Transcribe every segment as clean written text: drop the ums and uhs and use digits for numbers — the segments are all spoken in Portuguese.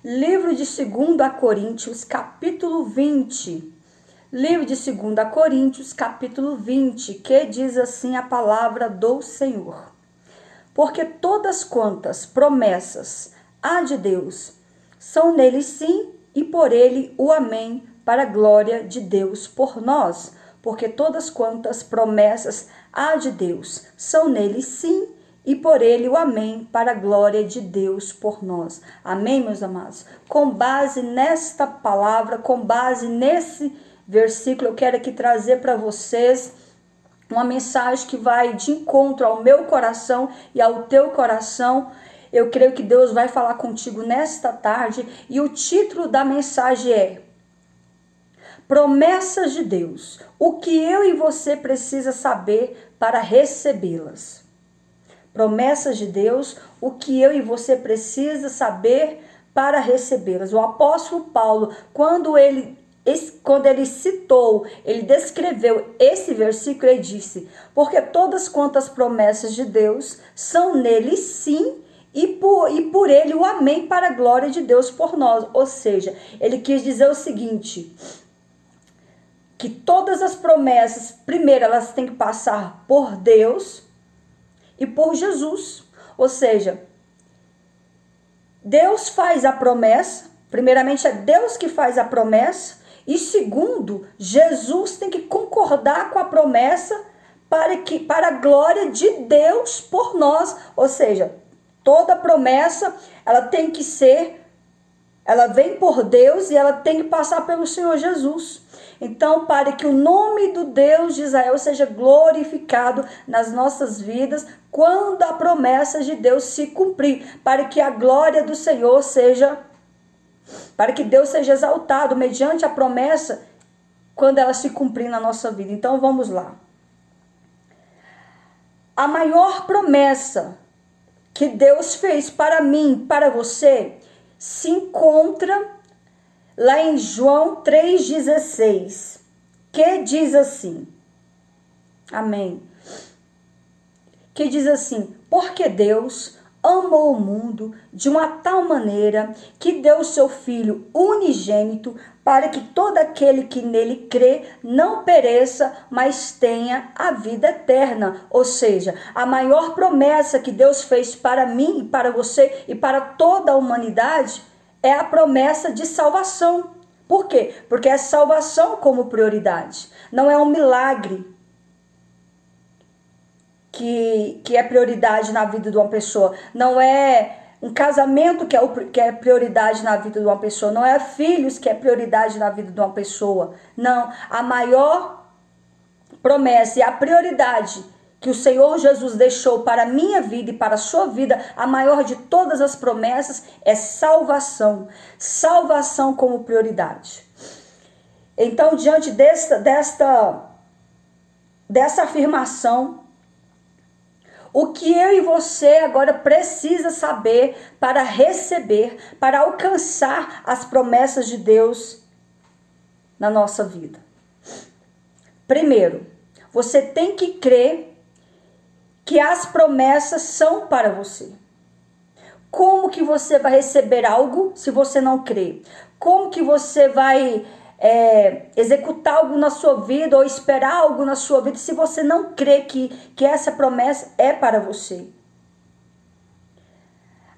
Livro de 2 Coríntios, capítulo 20. Livro de 2 Coríntios, capítulo 20, que diz assim a palavra do Senhor. Porque todas quantas promessas há de Deus, são nele sim e por ele o amém, para a glória de Deus por nós. Porque todas quantas promessas há de Deus, são nele sim e por ele o amém, para a glória de Deus por nós. Amém, meus amados? Com base nesta palavra, com base nesse versículo, eu quero aqui trazer para vocês uma mensagem que vai de encontro ao meu coração e ao teu coração. Eu creio que Deus vai falar contigo nesta tarde e o título da mensagem é Promessas de Deus, o que eu e você precisa saber para recebê-las. Promessas de Deus, o que eu e você precisa saber para recebê-las. O apóstolo Paulo, quando ele citou, ele descreveu esse versículo, ele disse, porque todas quantas promessas de Deus são nele sim, e por ele o amém, para a glória de Deus por nós. Ou seja, ele quis dizer o seguinte, que todas as promessas, primeiro elas têm que passar por Deus e por Jesus. Ou seja, Deus faz a promessa, primeiramente é Deus que faz a promessa, e segundo, Jesus tem que concordar com a promessa para a glória de Deus por nós. Ou seja, toda promessa, ela tem que ser, ela vem por Deus e ela tem que passar pelo Senhor Jesus. Então, para que o nome do Deus de Israel seja glorificado nas nossas vidas, quando a promessa de Deus se cumprir, para que a glória do Senhor seja, para que Deus seja exaltado mediante a promessa, quando ela se cumprir na nossa vida. Então, vamos lá. A maior promessa que Deus fez para mim, para você, se encontra lá em João 3,16, que diz assim, amém, que diz assim, porque Deus amou o mundo de uma tal maneira que deu o seu Filho unigênito para que todo aquele que nele crê não pereça, mas tenha a vida eterna. Ou seja, a maior promessa que Deus fez para mim e para você e para toda a humanidade é a promessa de salvação. Por quê? Porque é salvação como prioridade. Não é um milagre que é prioridade na vida de uma pessoa. Não é um casamento que é prioridade na vida de uma pessoa. Não é filhos que é prioridade na vida de uma pessoa. Não. A maior promessa e a prioridade que o Senhor Jesus deixou para a minha vida e para a sua vida, a maior de todas as promessas é salvação. Salvação como prioridade. Então, diante dessa afirmação, o que eu e você agora precisa saber para receber, para alcançar as promessas de Deus na nossa vida? Primeiro, você tem que crer que as promessas são para você. Como que você vai receber algo se você não crê? Como que você vai executar algo na sua vida ou esperar algo na sua vida se você não crê que essa promessa é para você?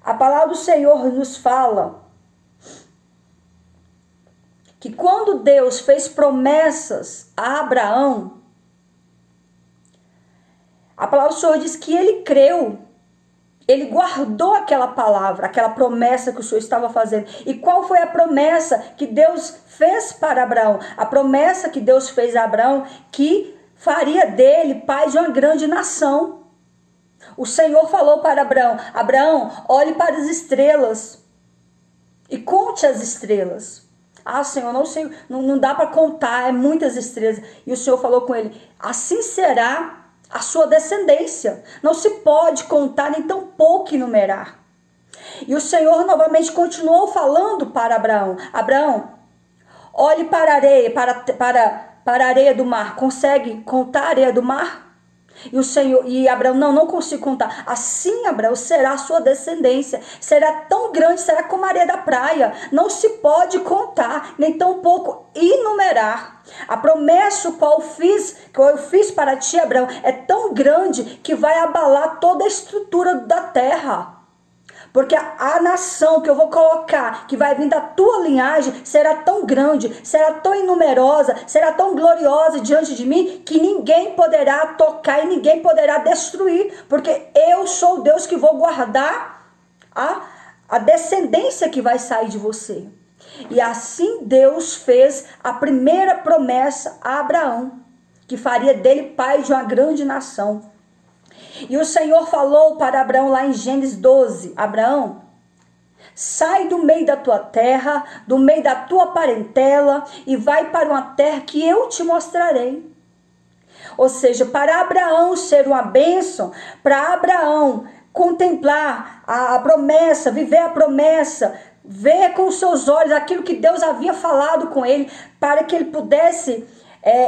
A palavra do Senhor nos fala que quando Deus fez promessas a Abraão, a palavra do Senhor diz que ele creu, ele guardou aquela palavra, aquela promessa que o Senhor estava fazendo. E qual foi a promessa que Deus fez para Abraão? A promessa que Deus fez a Abraão, que faria dele pai de uma grande nação. O Senhor falou para Abraão, Abraão, olhe para as estrelas e conte as estrelas. Ah, Senhor, não sei, não dá para contar, é muitas estrelas. E o Senhor falou com ele, assim será a sua descendência. Não se pode contar nem tão pouco enumerar. E o Senhor novamente continuou falando para Abraão. Abraão, olhe para a areia, para a areia do mar. Consegue contar a areia do mar? E o Senhor, e Abraão, não consigo contar. Assim, Abraão, será a sua descendência. Será tão grande, será como a areia da praia. Não se pode contar, nem tampouco enumerar. A promessa que eu fiz para ti, Abraão, é tão grande que vai abalar toda a estrutura da terra. Porque a nação que eu vou colocar, que vai vir da tua linhagem, será tão grande, será tão inumerosa, será tão gloriosa diante de mim, que ninguém poderá tocar e ninguém poderá destruir. Porque eu sou o Deus que vou guardar a descendência que vai sair de você. E assim Deus fez a primeira promessa a Abraão, que faria dele pai de uma grande nação. E o Senhor falou para Abraão lá em Gênesis 12, Abraão, sai do meio da tua terra, do meio da tua parentela, e vai para uma terra que eu te mostrarei. Ou seja, para Abraão ser uma bênção, para Abraão contemplar a promessa, viver a promessa, ver com os seus olhos aquilo que Deus havia falado com ele, para que ele pudesse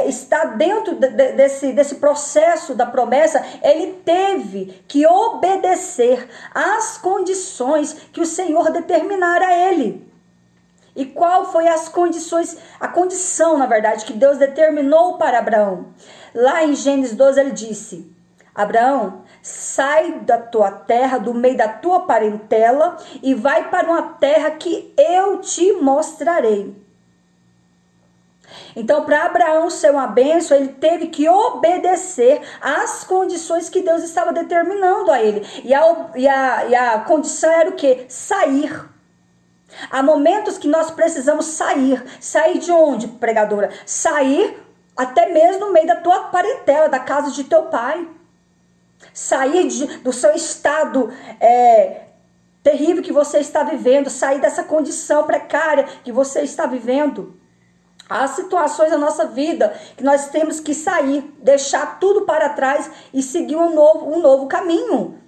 estar dentro desse processo da promessa, ele teve que obedecer às condições que o Senhor determinara a ele. E qual foi as condições, a condição, na verdade, que Deus determinou para Abraão? Lá em Gênesis 12 ele disse, Abraão, sai da tua terra, do meio da tua parentela, e vai para uma terra que eu te mostrarei. Então, para Abraão ser uma bênção, ele teve que obedecer às condições que Deus estava determinando a ele. E a condição era o quê? Sair. Há momentos que nós precisamos sair. Sair de onde, pregadora? Sair até mesmo no meio da tua parentela, da casa de teu pai. Sair do seu estado terrível que você está vivendo. Sair dessa condição precária que você está vivendo. Há situações na nossa vida que nós temos que sair, deixar tudo para trás e seguir um novo caminho.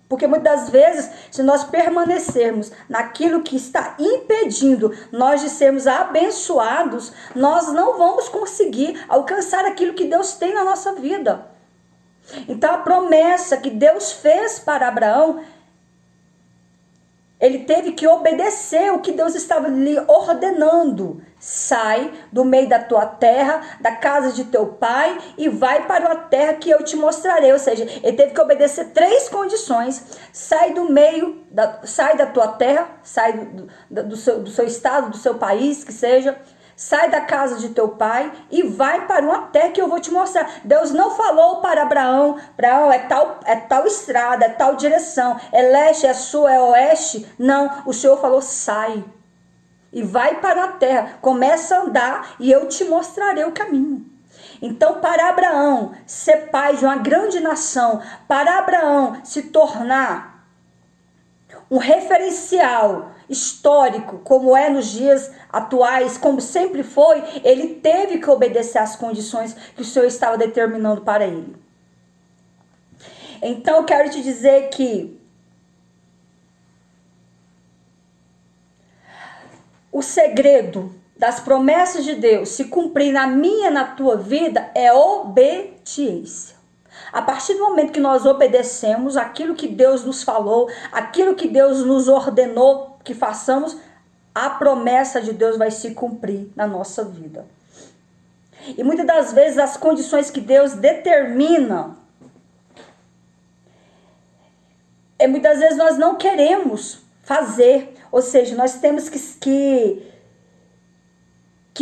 Porque muitas das vezes, se nós permanecermos naquilo que está impedindo nós de sermos abençoados, nós não vamos conseguir alcançar aquilo que Deus tem na nossa vida. Então a promessa que Deus fez para Abraão, ele teve que obedecer o que Deus estava lhe ordenando. Sai do meio da tua terra, da casa de teu pai, e vai para uma terra que eu te mostrarei. Ou seja, ele teve que obedecer 3 condições. Sai da tua terra, sai do seu estado, do seu país, que seja. Sai da casa de teu pai e vai para uma terra que eu vou te mostrar. Deus não falou para Abraão, é tal estrada, é tal direção, é leste, é sul, é oeste. Não, o Senhor falou, sai e vai para a terra, começa a andar e eu te mostrarei o caminho. Então, para Abraão ser pai de uma grande nação, para Abraão se tornar um referencial histórico, como é nos dias atuais, como sempre foi, ele teve que obedecer às condições que o Senhor estava determinando para ele. Então, eu quero te dizer que o segredo das promessas de Deus se cumprir na minha e na tua vida é obediência. A partir do momento que nós obedecemos aquilo que Deus nos falou, aquilo que Deus nos ordenou que façamos, a promessa de Deus vai se cumprir na nossa vida. E muitas das vezes as condições que Deus determina, muitas vezes nós não queremos fazer, ou seja, nós temos que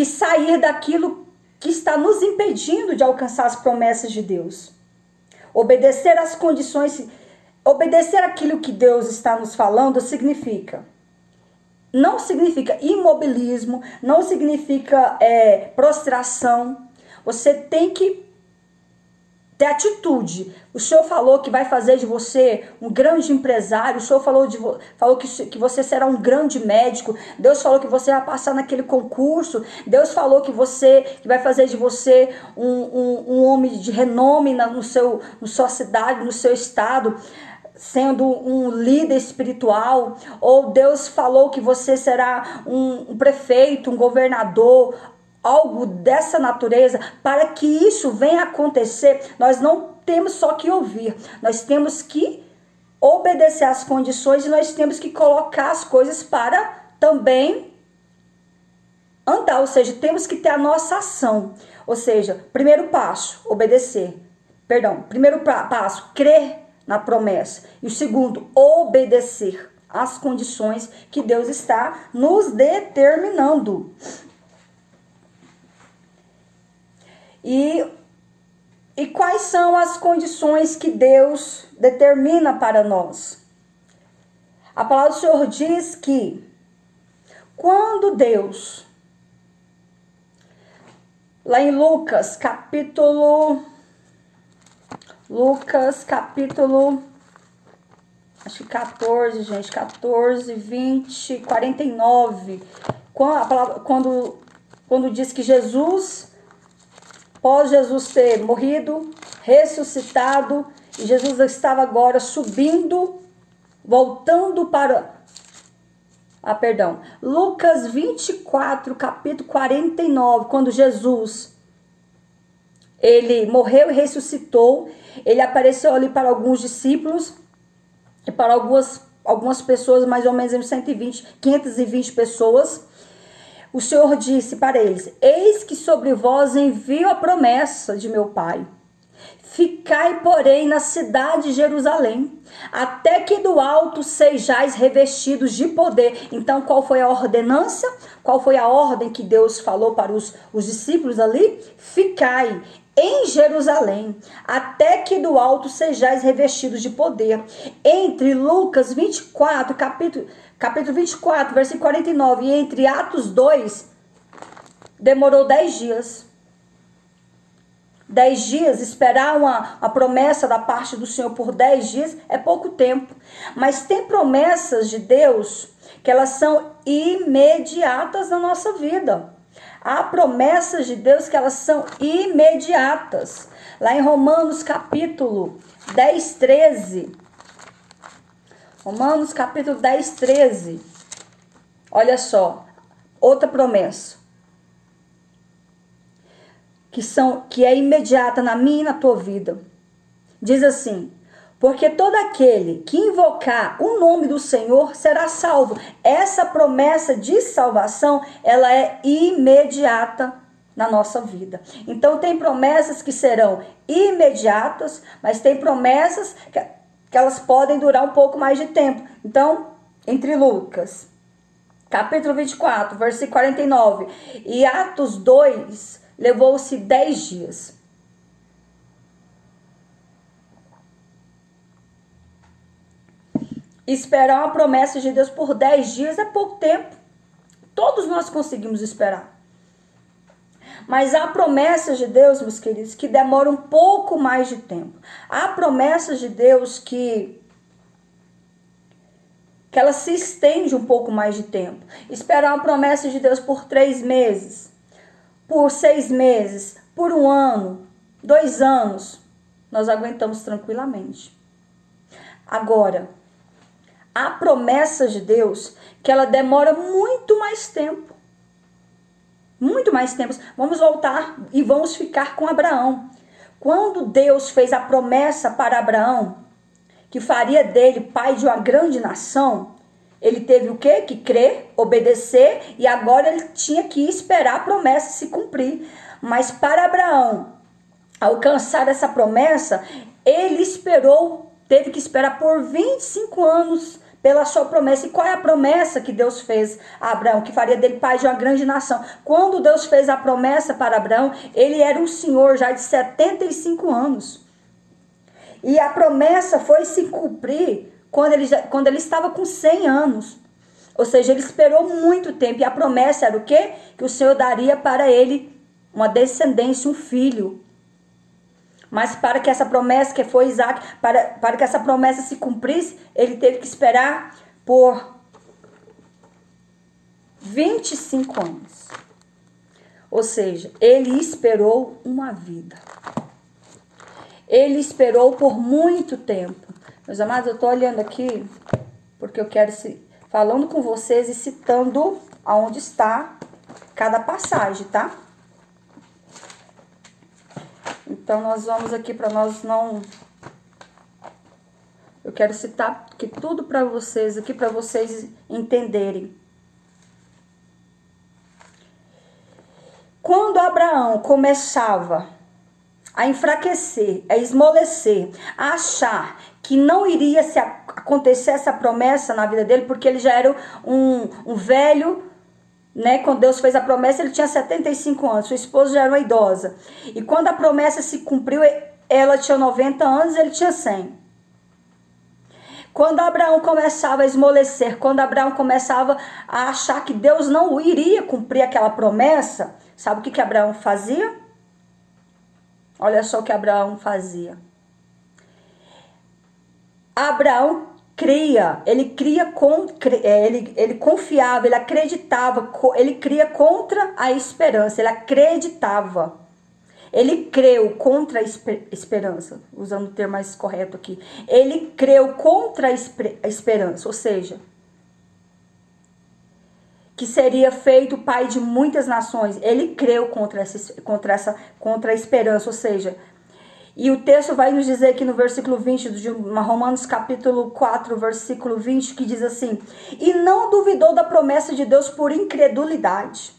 sair daquilo que está nos impedindo de alcançar as promessas de Deus. Obedecer às condições, obedecer aquilo que Deus está nos falando não significa imobilismo, não significa prostração. Você tem que ter atitude. O Senhor falou que vai fazer de você um grande empresário. O Senhor falou que você será um grande médico. Deus falou que você vai passar naquele concurso. Deus falou que vai fazer de você um homem de renome na sua cidade, no seu estado, sendo um líder espiritual. Ou Deus falou que você será um prefeito, um governador, algo dessa natureza. Para que isso venha acontecer, nós não temos só que ouvir, nós temos que obedecer às condições e nós temos que colocar as coisas para também andar, ou seja, temos que ter a nossa ação. Ou seja, primeiro passo, obedecer. Primeiro passo, crer na promessa. E o segundo, obedecer às condições que Deus está nos determinando. E quais são as condições que Deus determina para nós? A palavra do Senhor diz que quando Deus, lá em Lucas capítulo, acho que 14, gente, 14, 20, 49, quando diz que após Jesus ter morrido, ressuscitado, e Jesus estava agora subindo, voltando para... Lucas 24, capítulo 49, quando Jesus, ele morreu e ressuscitou, ele apareceu ali para alguns discípulos, e para algumas pessoas, mais ou menos 520 pessoas. O Senhor disse para eles: eis que sobre vós envio a promessa de meu Pai. Ficai, porém, na cidade de Jerusalém, até que do alto sejais revestidos de poder. Então, qual foi a ordenança? Qual foi a ordem que Deus falou para os discípulos ali? Ficai em Jerusalém, até que do alto sejais revestidos de poder. Entre Lucas 24, capítulo 24, versículo 49, e entre Atos 2, demorou 10 dias. 10 dias, esperar a promessa da parte do Senhor por 10 dias é pouco tempo. Mas tem promessas de Deus que elas são imediatas na nossa vida. Há promessas de Deus que elas são imediatas. Lá em Romanos capítulo 10, 13. Romanos capítulo 10, 13. Olha só, outra promessa. Que é imediata na minha e na tua vida. Diz assim: porque todo aquele que invocar o nome do Senhor será salvo. Essa promessa de salvação, ela é imediata na nossa vida. Então tem promessas que serão imediatas, mas tem promessas que elas podem durar um pouco mais de tempo. Então, entre Lucas, capítulo 24, versículo 49, e Atos 2, levou-se 10 dias. Esperar uma promessa de Deus por 10 dias é pouco tempo. Todos nós conseguimos esperar. Mas há promessas de Deus, meus queridos, que demoram um pouco mais de tempo. Há promessas de Deus que ela se estende um pouco mais de tempo. Esperar uma promessa de Deus por 3 meses, por 6 meses, por 1 ano, 2 anos, nós aguentamos tranquilamente. Agora, há promessas de Deus que ela demora muito mais tempo. Muito mais tempo. Vamos voltar e vamos ficar com Abraão. Quando Deus fez a promessa para Abraão, que faria dele pai de uma grande nação, ele teve o quê? Que crer, obedecer, e agora ele tinha que esperar a promessa se cumprir. Mas para Abraão alcançar essa promessa, ele teve que esperar por 25 anos pela sua promessa. E qual é a promessa que Deus fez a Abraão? Que faria dele pai de uma grande nação. Quando Deus fez a promessa para Abraão, ele era um senhor já de 75 anos. E a promessa foi se cumprir quando ele estava com 100 anos. Ou seja, ele esperou muito tempo. E a promessa era o quê? Que o Senhor daria para ele uma descendência, um filho. Mas para que essa promessa, que foi Isaac, para que essa promessa se cumprisse, ele teve que esperar por 25 anos. Ou seja, ele esperou uma vida. Ele esperou por muito tempo. Meus amados, eu estou olhando aqui, porque eu quero falando com vocês e citando aonde está cada passagem, tá? Então, nós vamos aqui para nós não... Eu quero citar aqui tudo para vocês, aqui para vocês entenderem. Quando Abraão começava a enfraquecer, a esmorecer, a achar que não iria se acontecer essa promessa na vida dele, porque ele já era um velho, né? Quando Deus fez a promessa, ele tinha 75 anos, sua esposa já era uma idosa. E quando a promessa se cumpriu, ela tinha 90 anos, ele tinha 100. Quando Abraão começava a esmorecer, quando Abraão começava a achar que Deus não iria cumprir aquela promessa, sabe o que Abraão fazia? Olha só o que Abraão fazia. Abraão cria, ele confiava, ele acreditava, ele cria contra a esperança, ele acreditava. Ele creu contra a esperança, usando o termo mais correto aqui. Ele creu contra a esperança, ou seja, que seria feito pai de muitas nações. Ele creu contra a esperança, ou seja, e o texto vai nos dizer aqui no versículo 20 de Romanos capítulo 4, versículo 20, que diz assim: e não duvidou da promessa de Deus por incredulidade,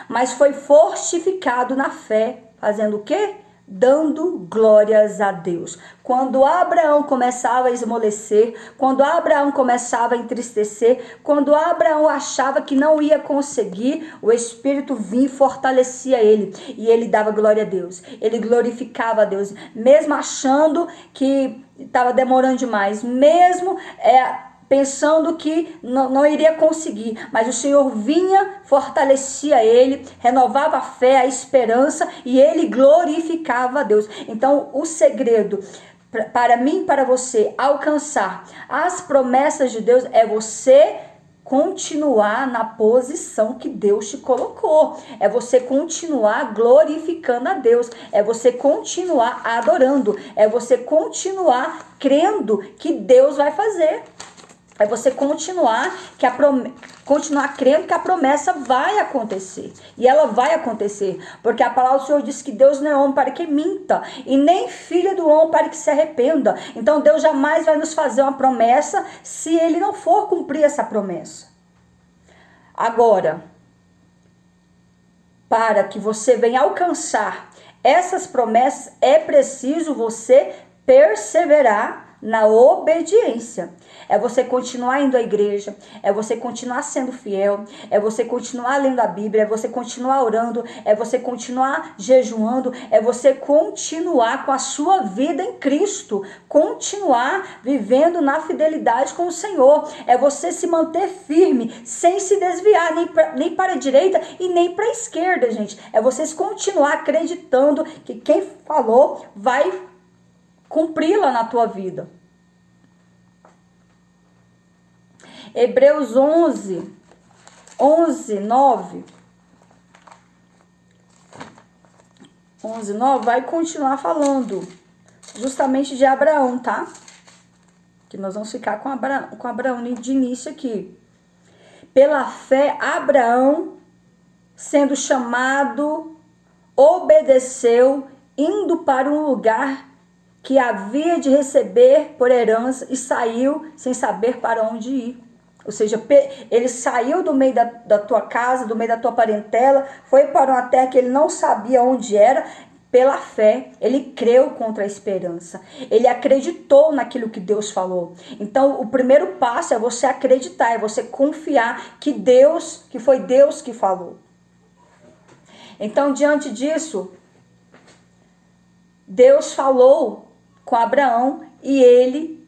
mas foi fortificado na fé, fazendo o quê? Dando glórias a Deus. Quando Abraão começava a esmorecer, quando Abraão começava a entristecer, quando Abraão achava que não ia conseguir, o Espírito vinha e fortalecia ele, e ele dava glória a Deus, ele glorificava a Deus, mesmo achando que estava demorando demais, mesmo pensando que não iria conseguir, mas o Senhor vinha, fortalecia ele, renovava a fé, a esperança, e ele glorificava a Deus. Então, o segredo para mim e para você alcançar as promessas de Deus é você continuar na posição que Deus te colocou, é você continuar glorificando a Deus, é você continuar adorando, é você continuar crendo que Deus vai fazer. É você continuar crendo que a promessa vai acontecer. E ela vai acontecer. Porque a palavra do Senhor diz que Deus não é homem para que minta. E nem filho do homem para que se arrependa. Então Deus jamais vai nos fazer uma promessa se Ele não for cumprir essa promessa. Agora, para que você venha alcançar essas promessas, é preciso você perseverar na obediência. É você continuar indo à igreja, é você continuar sendo fiel, é você continuar lendo a Bíblia, é você continuar orando, é você continuar jejuando, é você continuar com a sua vida em Cristo, continuar vivendo na fidelidade com o Senhor, é você se manter firme, sem se desviar nem para a direita e nem para a esquerda, gente. É você continuar acreditando que quem falou vai cumpri-la na tua vida. Hebreus 11, 9 vai continuar falando justamente de Abraão, tá? Que nós vamos ficar com Abraão de início aqui. Pela fé, Abraão, sendo chamado, obedeceu, indo para um lugar que havia de receber por herança, e saiu sem saber para onde ir. Ou seja, ele saiu do meio da tua casa, do meio da tua parentela, foi para uma terra que ele não sabia onde era. Pela fé, ele creu contra a esperança. Ele acreditou naquilo que Deus falou. Então, o primeiro passo é você acreditar, é você confiar que foi Deus que falou. Então, diante disso, Deus falou com Abraão e ele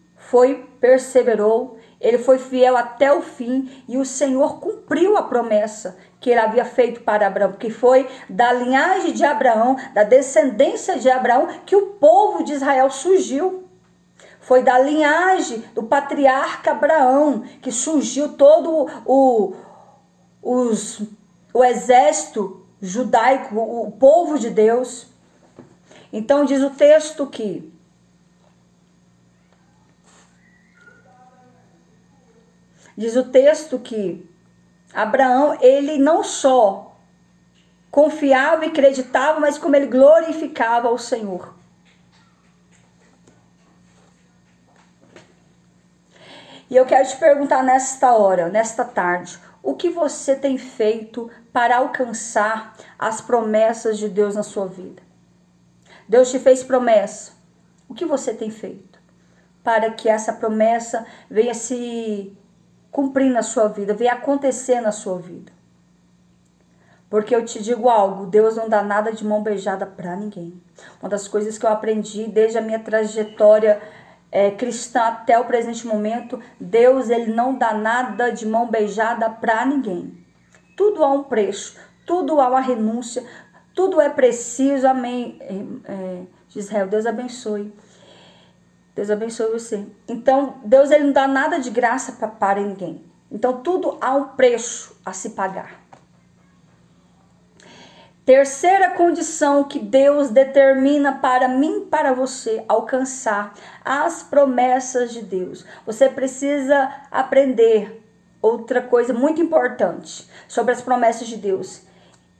perseverou, ele foi fiel até o fim, e o Senhor cumpriu a promessa que ele havia feito para Abraão, que foi da linhagem de Abraão, da descendência de Abraão, que o povo de Israel surgiu. Foi da linhagem do patriarca Abraão que surgiu todo o exército judaico, o povo de Deus. Então diz o texto que Abraão, ele não só confiava e acreditava, mas como ele glorificava o Senhor. E eu quero te perguntar nesta hora, nesta tarde, o que você tem feito para alcançar as promessas de Deus na sua vida? Deus te fez promessa. O que você tem feito para que essa promessa venha se cumprir na sua vida, venha acontecer na sua vida? Porque eu te digo algo, Deus não dá nada de mão beijada para ninguém. Uma das coisas que eu aprendi desde a minha trajetória cristã até o presente momento, Deus, ele não dá nada de mão beijada para ninguém. Tudo há um preço, tudo há uma renúncia, tudo é preciso, amém. Israel, Deus abençoe. Deus abençoe você. Então, Deus, ele não dá nada de graça para ninguém. Então, tudo há um preço a se pagar. Terceira condição que Deus determina para mim e para você alcançar as promessas de Deus. Você precisa aprender outra coisa muito importante sobre as promessas de Deus.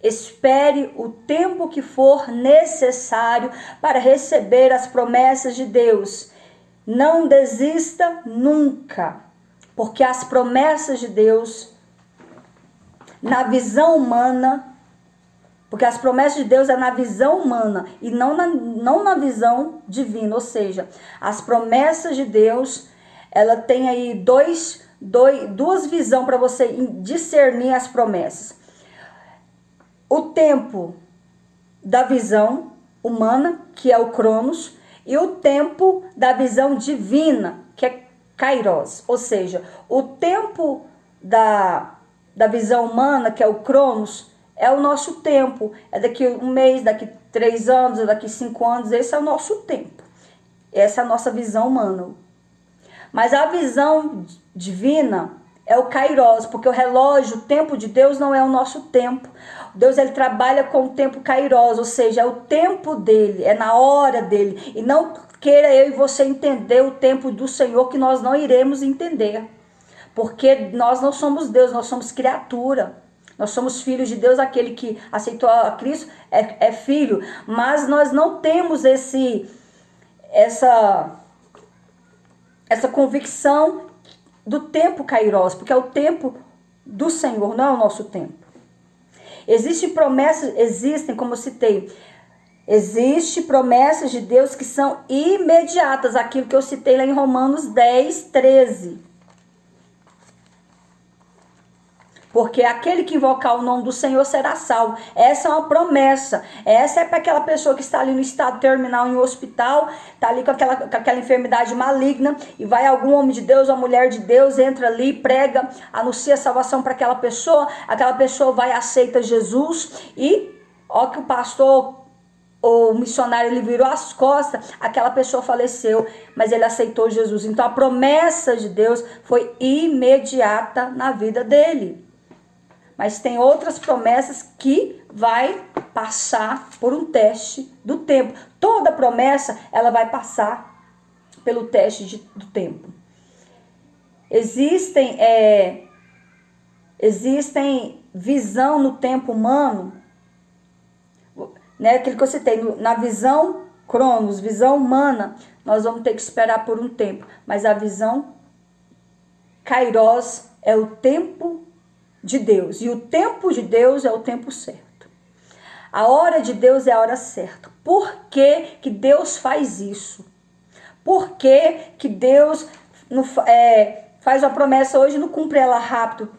Espere o tempo que for necessário para receber as promessas de Deus. Não desista nunca, porque as promessas de Deus, na visão humana, porque as promessas de Deus é na visão humana e não na visão divina. Ou seja, as promessas de Deus, ela tem aí duas visões para você discernir as promessas. O tempo da visão humana, que é o Cronos, e o tempo da visão divina, que é Kairos. Ou seja, o tempo da visão humana, que é o Cronos, é o nosso tempo. É daqui um mês, daqui 3 anos, daqui 5 anos. Esse é o nosso tempo. Essa é a nossa visão humana. Mas a visão divina é o Kairos, porque o relógio, o tempo de Deus não é o nosso tempo. Deus, ele trabalha com o tempo Kairos, ou seja, é o tempo dele, é na hora dele. E não queira eu e você entender o tempo do Senhor, que nós não iremos entender. Porque nós não somos Deus, nós somos criatura. Nós somos filhos de Deus, aquele que aceitou a Cristo é filho. Mas nós não temos essa convicção do tempo Kairos, porque é o tempo do Senhor, não é o nosso tempo. Existem promessas, como eu citei, existem promessas de Deus que são imediatas, aquilo que eu citei lá em Romanos 10, 13. Porque aquele que invocar o nome do Senhor será salvo. Essa é uma promessa. Essa é para aquela pessoa que está ali no estado terminal em um hospital, está ali com aquela enfermidade maligna, e vai algum homem de Deus, uma mulher de Deus, entra ali, prega, anuncia a salvação para aquela pessoa vai, aceita Jesus, e ó que o pastor, o missionário, ele virou as costas, aquela pessoa faleceu, mas ele aceitou Jesus. Então a promessa de Deus foi imediata na vida dele. Mas tem outras promessas que vai passar por um teste do tempo. Toda promessa, ela vai passar pelo teste do tempo. Existem visão no tempo humano, né? Aquilo que eu citei, na visão Cronos, visão humana, nós vamos ter que esperar por um tempo. Mas a visão Kairos é o tempo de Deus. E o tempo de Deus é o tempo certo. A hora de Deus é a hora certa. Por que que Deus faz isso? Por que que Deus faz uma promessa hoje e não cumpre ela rápido?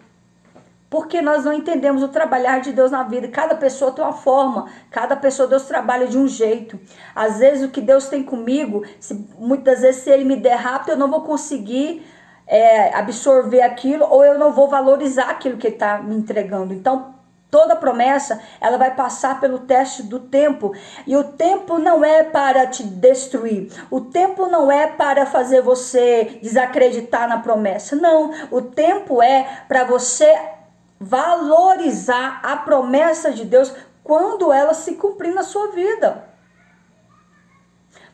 Porque nós não entendemos o trabalhar de Deus na vida. Cada pessoa tem uma forma. Cada pessoa, Deus trabalha de um jeito. Às vezes o que Deus tem comigo, muitas vezes se Ele me der rápido, eu não vou conseguir absorver aquilo, ou eu não vou valorizar aquilo que Ele está me entregando. Então, toda promessa, ela vai passar pelo teste do tempo. E o tempo não é para te destruir. O tempo não é para fazer você desacreditar na promessa. Não, o tempo é para você valorizar a promessa de Deus quando ela se cumprir na sua vida.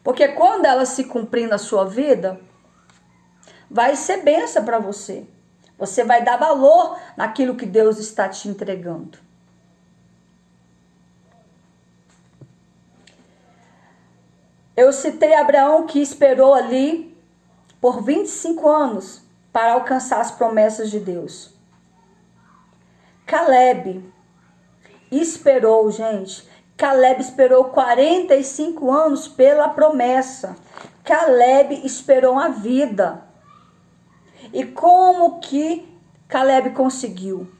Porque quando ela se cumprir na sua vida, vai ser bênção para você. Você vai dar valor naquilo que Deus está te entregando. Eu citei Abraão, que esperou ali por 25 anos para alcançar as promessas de Deus. Caleb esperou, gente. Caleb esperou 45 anos pela promessa. Caleb esperou a vida. E como que Caleb conseguiu?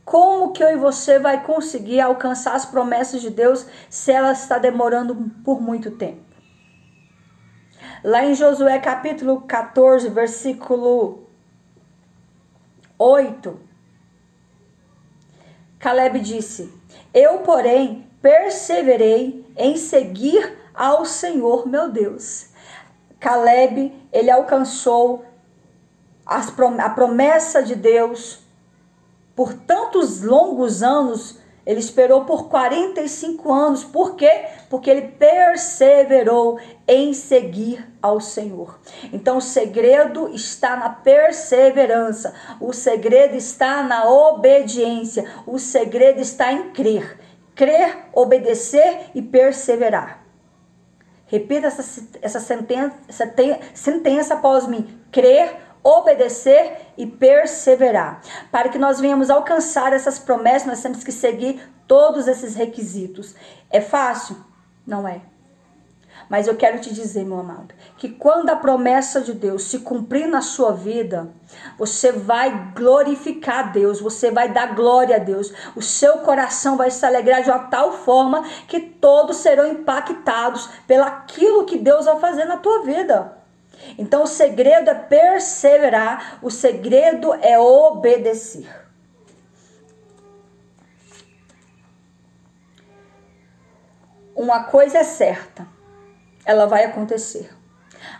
Como que eu e você vai conseguir alcançar as promessas de Deus se ela está demorando por muito tempo? Lá em Josué capítulo 14, versículo 8, Caleb disse: eu, porém, perseverei em seguir ao Senhor meu Deus. Caleb, ele alcançou a promessa de Deus por tantos longos anos. Ele esperou por 45 anos. Por quê? Porque ele perseverou em seguir ao Senhor. Então o segredo está na perseverança. O segredo está na obediência. O segredo está em crer, obedecer e perseverar. Repita essa sentença após mim. Crer, obedecer e perseverar. Para que nós venhamos alcançar essas promessas, nós temos que seguir todos esses requisitos. É fácil? Não é. Mas eu quero te dizer, meu amado, que quando a promessa de Deus se cumprir na sua vida, você vai glorificar a Deus, você vai dar glória a Deus, o seu coração vai se alegrar de uma tal forma que todos serão impactados pelaquilo que Deus vai fazer na tua vida. Então o segredo é perseverar, o segredo é obedecer. Uma coisa é certa, ela vai acontecer.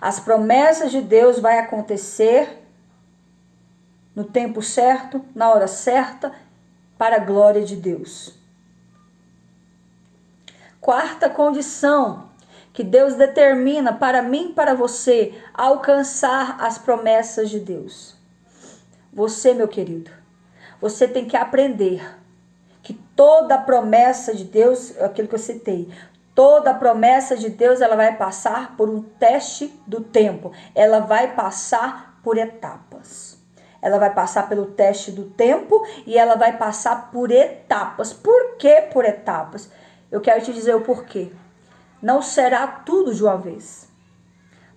As promessas de Deus vão acontecer no tempo certo, na hora certa, para a glória de Deus. Quarta condição que Deus determina para mim e para você alcançar as promessas de Deus. Você, meu querido, você tem que aprender que toda promessa de Deus, aquilo que eu citei, toda promessa de Deus, ela vai passar por um teste do tempo. Ela vai passar por etapas. Ela vai passar pelo teste do tempo e ela vai passar por etapas. Por que por etapas? Eu quero te dizer o porquê. Não será tudo de uma vez.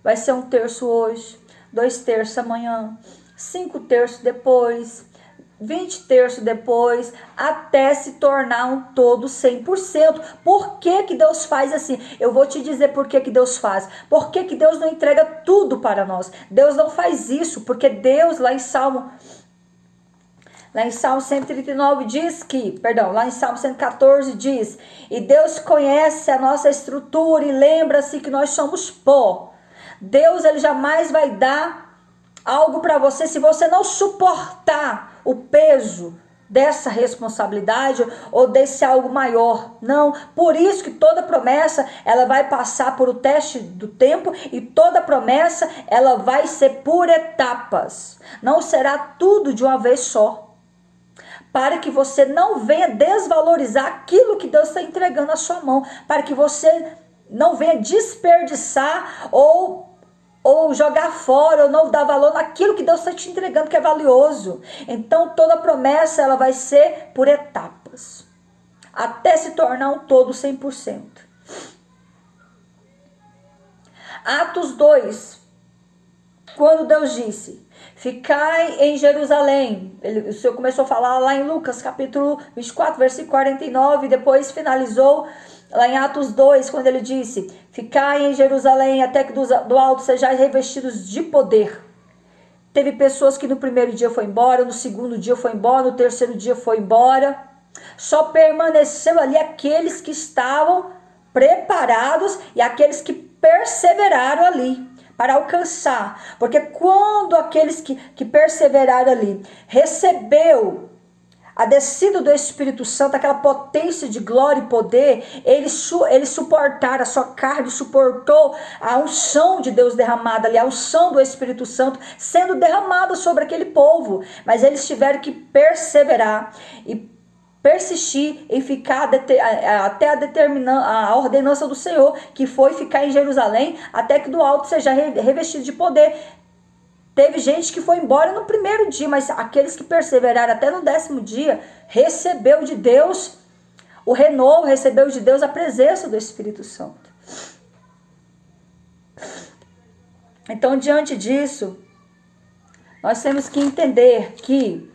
Vai ser 1/3 hoje, 2/3 amanhã, 5/3 depois, 20/3 depois, até se tornar um todo 100%. Por que que Deus faz assim? Eu vou te dizer por que que Deus faz. Por que que Deus não entrega tudo para nós? Deus não faz isso, porque Deus lá em Salmo 139 diz que, lá em Salmo 114 diz: e Deus conhece a nossa estrutura e lembra-se que nós somos pó. Deus, ele jamais vai dar algo para você se você não suportar o peso dessa responsabilidade ou desse algo maior. Não, por isso que toda promessa, ela vai passar por o teste do tempo e toda promessa, ela vai ser por etapas. Não será tudo de uma vez só. Para que você não venha desvalorizar aquilo que Deus está entregando à sua mão. Para que você não venha desperdiçar ou jogar fora, ou não dar valor naquilo que Deus está te entregando, que é valioso. Então toda promessa, ela vai ser por etapas. Até se tornar um todo 100%. Atos 2. Quando Deus disse: ficai em Jerusalém. O Senhor começou a falar lá em Lucas capítulo 24, versículo 49, depois finalizou lá em Atos 2, quando ele disse: ficai em Jerusalém até que do alto sejais revestidos de poder. Teve pessoas que no primeiro dia foi embora, no segundo dia foi embora, no terceiro dia foi embora. Só permaneceu ali aqueles que estavam preparados e aqueles que perseveraram ali para alcançar. Porque quando aqueles que perseveraram ali recebeu a descida do Espírito Santo, aquela potência de glória e poder, eles suportaram, a sua carne suportou a unção de Deus derramada ali, a unção do Espírito Santo sendo derramada sobre aquele povo. Mas eles tiveram que perseverar. E persistir em ficar até a ordenança do Senhor, que foi ficar em Jerusalém, até que do alto seja revestido de poder. Teve gente que foi embora no primeiro dia, mas aqueles que perseveraram até no 10º dia, recebeu de Deus o renovo, recebeu de Deus a presença do Espírito Santo. Então, diante disso, nós temos que entender que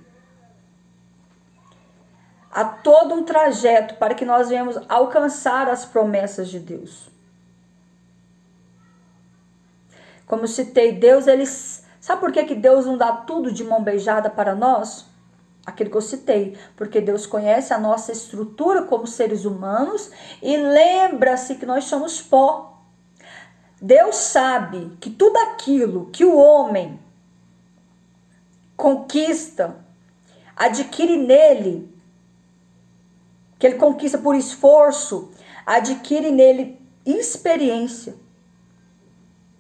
há todo um trajeto para que nós venhamos alcançar as promessas de Deus. Como eu citei, Deus, sabe por que Deus não dá tudo de mão beijada para nós? Aquilo que eu citei. Porque Deus conhece a nossa estrutura como seres humanos e lembra-se que nós somos pó. Deus sabe que tudo aquilo que o homem conquista, adquire nele, que ele conquista por esforço, adquire nele experiência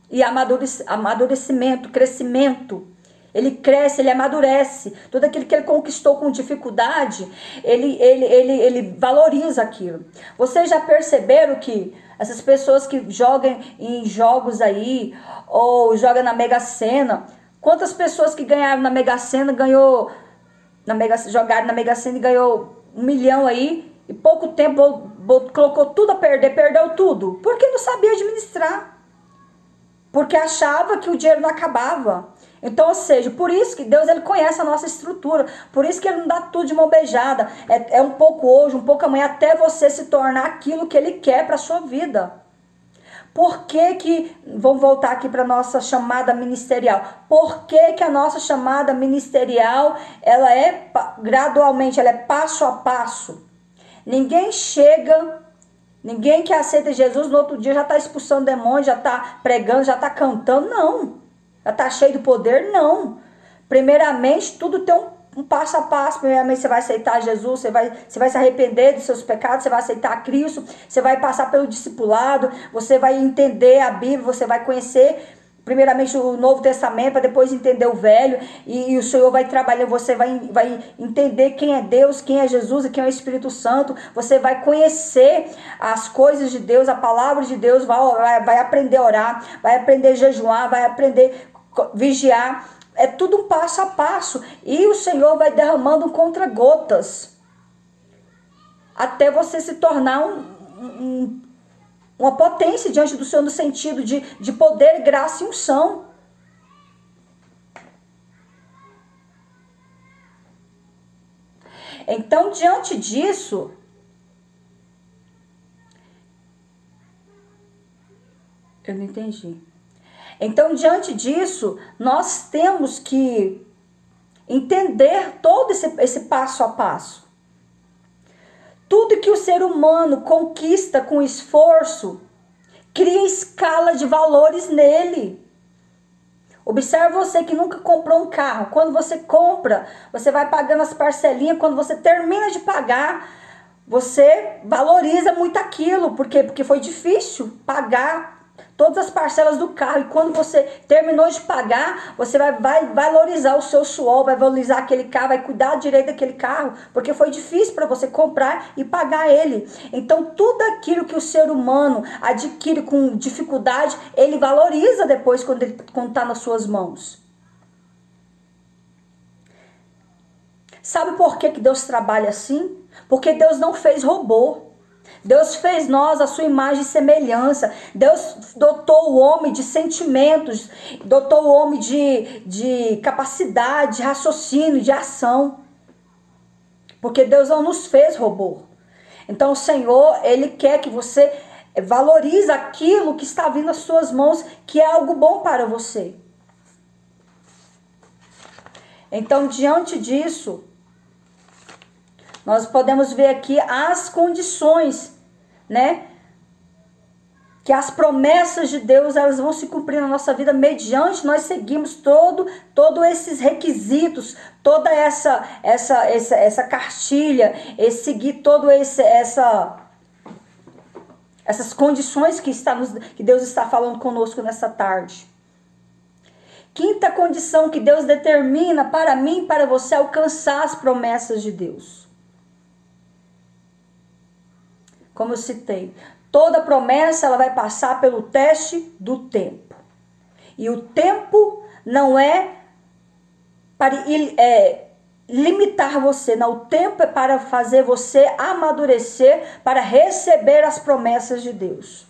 e amadurecimento, crescimento. Ele cresce, ele amadurece. Tudo aquilo que ele conquistou com dificuldade, ele valoriza aquilo. Vocês já perceberam que essas pessoas que jogam em jogos aí, ou jogam na Mega Sena, quantas pessoas que ganharam na Mega Sena, jogaram na Mega Sena e ganhou 1 milhão aí, e pouco tempo colocou tudo a perder, perdeu tudo, porque não sabia administrar. Porque achava que o dinheiro não acabava. Então, ou seja, por isso que Deus, ele conhece a nossa estrutura. Por isso que ele não dá tudo de mão beijada. É um pouco hoje, um pouco amanhã, até você se tornar aquilo que ele quer para a sua vida. Por que vamos voltar aqui para a nossa chamada ministerial. Por que a nossa chamada ministerial, ela é gradualmente, ela é passo a passo. Ninguém que aceita Jesus, no outro dia já está expulsando demônio, já está pregando, já está cantando, não. Já está cheio de poder, não. Primeiramente, tudo tem um passo a passo. Primeiramente, você vai aceitar Jesus, você vai se arrepender dos seus pecados, você vai aceitar Cristo, você vai passar pelo discipulado, você vai entender a Bíblia, você vai conhecer primeiramente o Novo Testamento, para depois entender o Velho, e o Senhor vai trabalhar, você vai entender quem é Deus, quem é Jesus e quem é o Espírito Santo, você vai conhecer as coisas de Deus, a palavra de Deus, vai aprender a orar, vai aprender a jejuar, vai aprender a vigiar, é tudo um passo a passo, e o Senhor vai derramando contra-gotas, até você se tornar uma potência diante do Senhor no sentido de poder, graça e unção. Então, diante disso, eu não entendi. Então, diante disso, nós temos que entender todo esse passo a passo. Tudo que o ser humano conquista com esforço, cria escala de valores nele. Observe você que nunca comprou um carro. Quando você compra, você vai pagando as parcelinhas. Quando você termina de pagar, você valoriza muito aquilo. Por quê? Porque foi difícil pagar todas as parcelas do carro. E quando você terminou de pagar, você vai valorizar o seu suor, vai valorizar aquele carro, vai cuidar direito daquele carro, porque foi difícil para você comprar e pagar ele. Então, tudo aquilo que o ser humano adquire com dificuldade, ele valoriza depois quando está nas suas mãos. Sabe por que Deus trabalha assim? Porque Deus não fez robô. Deus fez nós a sua imagem e semelhança. Deus dotou o homem de sentimentos, dotou o homem de capacidade, de raciocínio, de ação. Porque Deus não nos fez robô. Então o Senhor, ele quer que você valorize aquilo que está vindo às suas mãos, que é algo bom para você. Então, diante disso, nós podemos ver aqui as condições, né? Que as promessas de Deus, elas vão se cumprir na nossa vida mediante nós seguimos todos esses requisitos, toda essa cartilha, seguir essas condições que Deus está falando conosco nessa tarde. Quinta condição que Deus determina para mim e para você alcançar as promessas de Deus. como eu citei, toda promessa ela vai passar pelo teste do tempo. E o tempo não é para limitar você, não. O tempo é para fazer você amadurecer, para receber as promessas de Deus.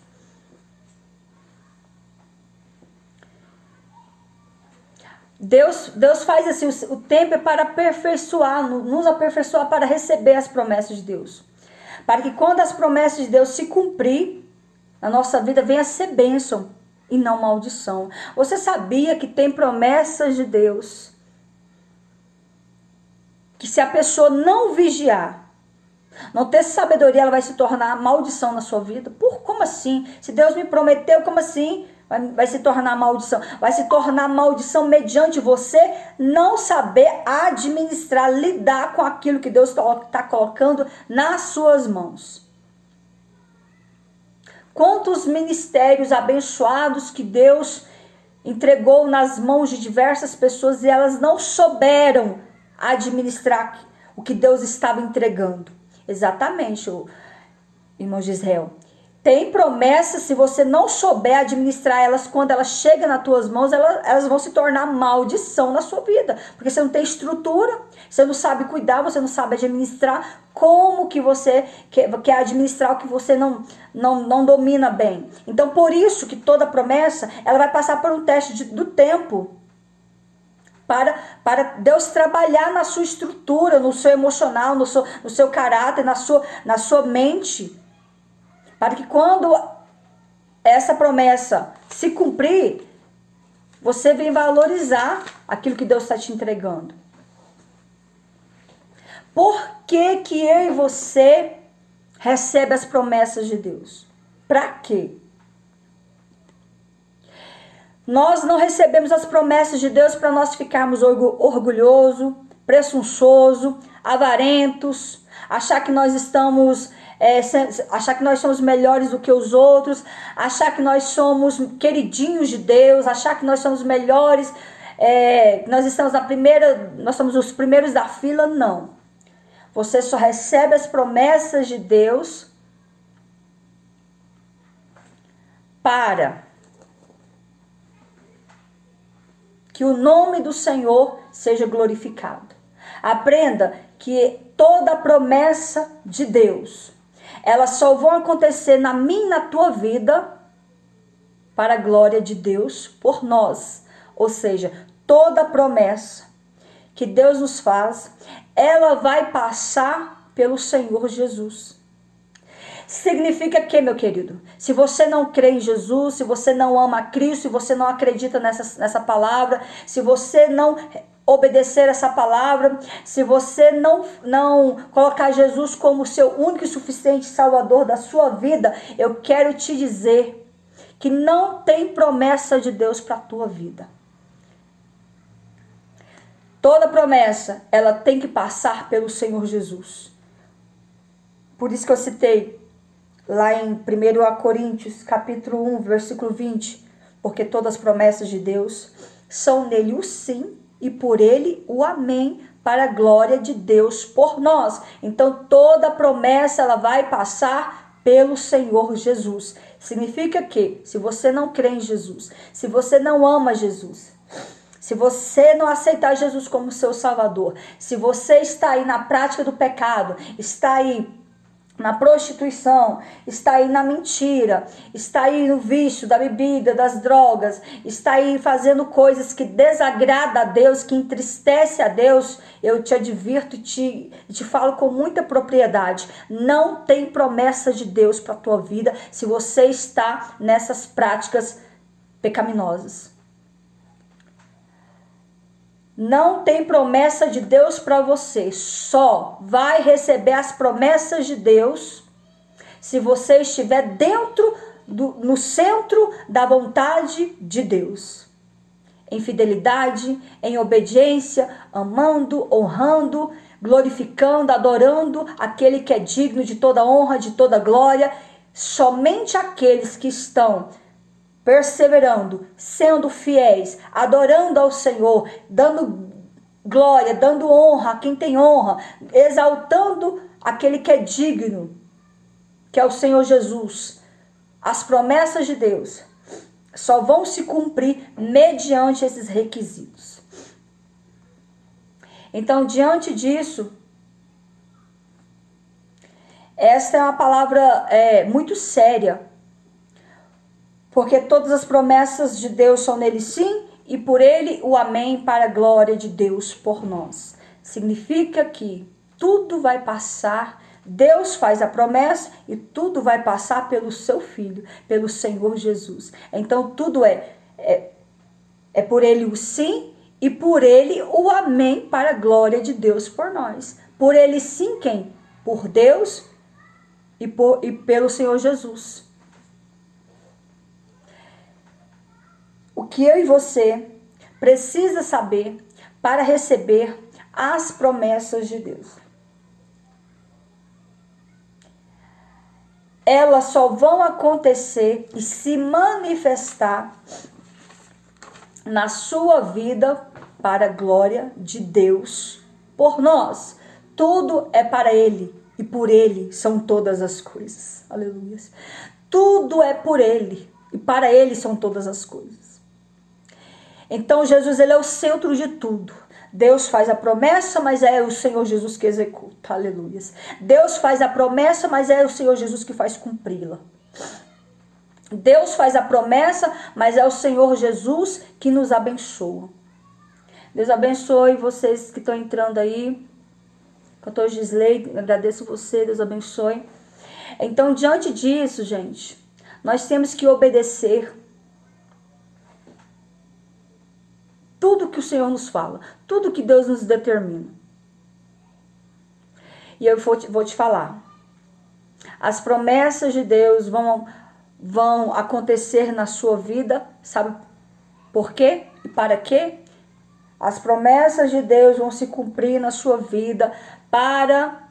Deus faz assim, o tempo é para aperfeiçoar, nos aperfeiçoar para receber as promessas de Deus. Para que quando as promessas de Deus se cumprir, na nossa vida venha a ser bênção e não maldição. Você sabia que tem promessas de Deus que se a pessoa não vigiar, não ter sabedoria, ela vai se tornar maldição na sua vida? Como assim? Se Deus me prometeu, como assim? Vai se tornar maldição. Vai se tornar maldição mediante você não saber administrar, lidar com aquilo que Deus está colocando nas suas mãos. Quantos ministérios abençoados que Deus entregou nas mãos de diversas pessoas e elas não souberam administrar o que Deus estava entregando. Exatamente, irmãos de Israel. Tem promessas, se você não souber administrar elas, quando elas chegam nas tuas mãos, elas vão se tornar maldição na sua vida. Porque você não tem estrutura, você não sabe cuidar, você não sabe administrar. Como que você quer administrar o que você não domina bem? Então, por isso que toda promessa, ela vai passar por um teste do tempo. Para Deus trabalhar na sua estrutura, no seu emocional, no seu caráter, na sua mente. Para que quando essa promessa se cumprir, você venha valorizar aquilo que Deus está te entregando. Por que eu e você recebe as promessas de Deus? Para quê? Nós não recebemos as promessas de Deus para nós ficarmos orgulhosos, presunçosos, avarentos, achar que nós somos melhores do que os outros, achar que nós somos queridinhos de Deus, achar que nós somos melhores, nós somos os primeiros da fila. Não. Você só recebe as promessas de Deus para que o nome do Senhor seja glorificado. Aprenda que toda promessa de Deus, elas só vão acontecer na minha e na tua vida para a glória de Deus por nós. Ou seja, toda promessa que Deus nos faz, ela vai passar pelo Senhor Jesus. Significa que, meu querido, se você não crê em Jesus, se você não ama a Cristo, se você não acredita nessa palavra, se você não obedecer essa palavra, se você não colocar Jesus como seu único e suficiente Salvador da sua vida, eu quero te dizer que não tem promessa de Deus para a tua vida. Toda promessa, ela tem que passar pelo Senhor Jesus. Por isso que eu citei lá em 1 Coríntios, capítulo 1, versículo 20, porque todas as promessas de Deus são nele o sim e por ele o amém, para a glória de Deus por nós. Então toda promessa ela vai passar pelo Senhor Jesus. Significa que se você não crê em Jesus, se você não ama Jesus, se você não aceitar Jesus como seu Salvador, se você está aí na prática do pecado, está aí na prostituição, está aí na mentira, está aí no vício da bebida, das drogas, está aí fazendo coisas que desagradam a Deus, que entristece a Deus, eu te advirto e te falo com muita propriedade, não tem promessa de Deus para a tua vida se você está nessas práticas pecaminosas. Não tem promessa de Deus para você. Só vai receber as promessas de Deus se você estiver no centro da vontade de Deus. Em fidelidade, em obediência, amando, honrando, glorificando, adorando aquele que é digno de toda honra, de toda glória. Somente aqueles que estão perseverando, sendo fiéis, adorando ao Senhor, dando glória, dando honra a quem tem honra, exaltando aquele que é digno, que é o Senhor Jesus, as promessas de Deus, só vão se cumprir mediante esses requisitos. Então, diante disso, esta é uma palavra muito séria, porque todas as promessas de Deus são nele sim, e por ele o amém, para a glória de Deus por nós. Significa que tudo vai passar, Deus faz a promessa e tudo vai passar pelo seu Filho, pelo Senhor Jesus. Então tudo é por ele o sim e por ele o amém, para a glória de Deus por nós. Por ele sim quem? Por Deus e pelo Senhor Jesus. O que eu e você precisa saber para receber as promessas de Deus? Elas só vão acontecer e se manifestar na sua vida para a glória de Deus por nós. Tudo é para Ele e por Ele são todas as coisas. Aleluia. Tudo é por Ele e para Ele são todas as coisas. Então Jesus, ele é o centro de tudo. Deus faz a promessa, mas é o Senhor Jesus que executa. Aleluia. Deus faz a promessa, mas é o Senhor Jesus que faz cumpri-la. Deus faz a promessa, mas é o Senhor Jesus que nos abençoa. Deus abençoe vocês que estão entrando aí. Cantor Gisley, agradeço você, Deus abençoe. Então, diante disso, gente, nós temos que obedecer tudo que o Senhor nos fala, tudo que Deus nos determina. E eu vou te falar. As promessas de Deus vão acontecer na sua vida, sabe por quê e para quê? As promessas de Deus vão se cumprir na sua vida para